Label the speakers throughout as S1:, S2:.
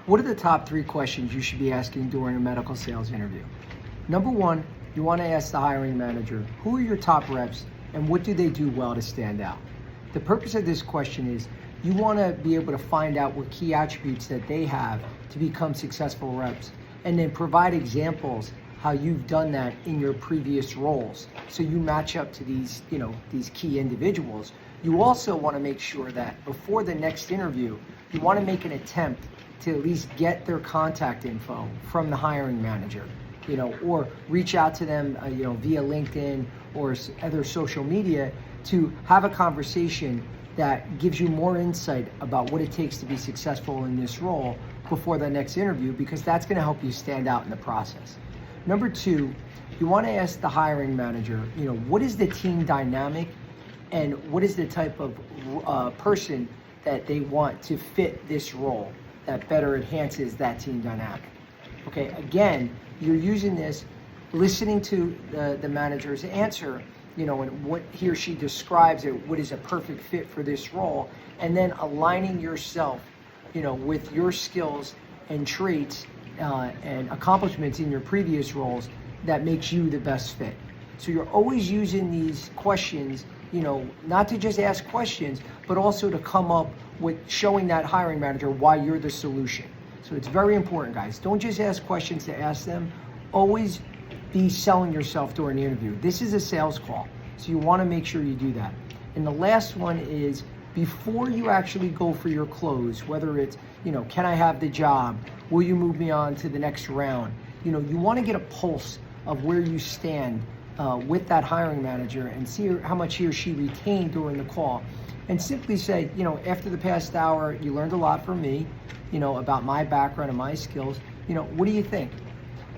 S1: What are the top 3 questions you should be asking during a medical sales interview? Number 1, you want to ask the hiring manager, who are your top reps and what do they do well to stand out? The purpose of this question is you want to be able to find out what key attributes that they have to become successful reps, and then provide examples how you've done that in your previous roles. So you match up to these key individuals. You also want to make sure that before the next interview, you want to make an attempt to at least get their contact info from the hiring manager, or reach out to them, via LinkedIn or other social media to have a conversation that gives you more insight about what it takes to be successful in this role before the next interview, because that's going to help you stand out in the process. Number 2, you want to ask the hiring manager, what is the team dynamic and what is the type of person that they want to fit this role that better enhances that team dynamic. Okay, again, you're using this, listening to the manager's answer, and what he or she describes it, what is a perfect fit for this role, and then aligning yourself, with your skills and traits and accomplishments in your previous roles that makes you the best fit. So you're always using these questions, not to just ask questions, but also to come up with showing that hiring manager why you're the solution. So it's very important, guys. Don't just ask questions to ask them. Always be selling yourself during the interview. This is a sales call, so you want to make sure you do that. And the last one is, before you actually go for your close, whether it's, can I have the job? Will you move me on to the next round? You want to get a pulse of where you stand with that hiring manager and see how much he or she retained during the call. And simply say, after the past hour, you learned a lot from me, about my background and my skills. What do you think?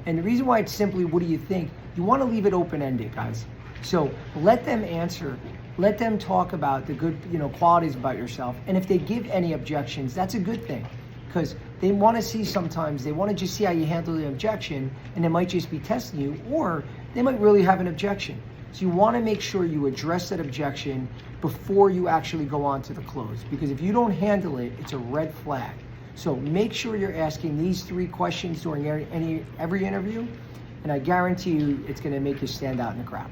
S1: And the reason why it's simply, what do you think? You want to leave it open-ended, guys. So let them answer. Let them talk about the good, qualities about yourself. And if they give any objections, that's a good thing, because they want to see sometimes, they want to just see how you handle the objection, and they might just be testing you, or they might really have an objection. So you want to make sure you address that objection before you actually go on to the close, because if you don't handle it, it's a red flag. So make sure you're asking these 3 questions during every interview, and I guarantee you it's going to make you stand out in the crowd.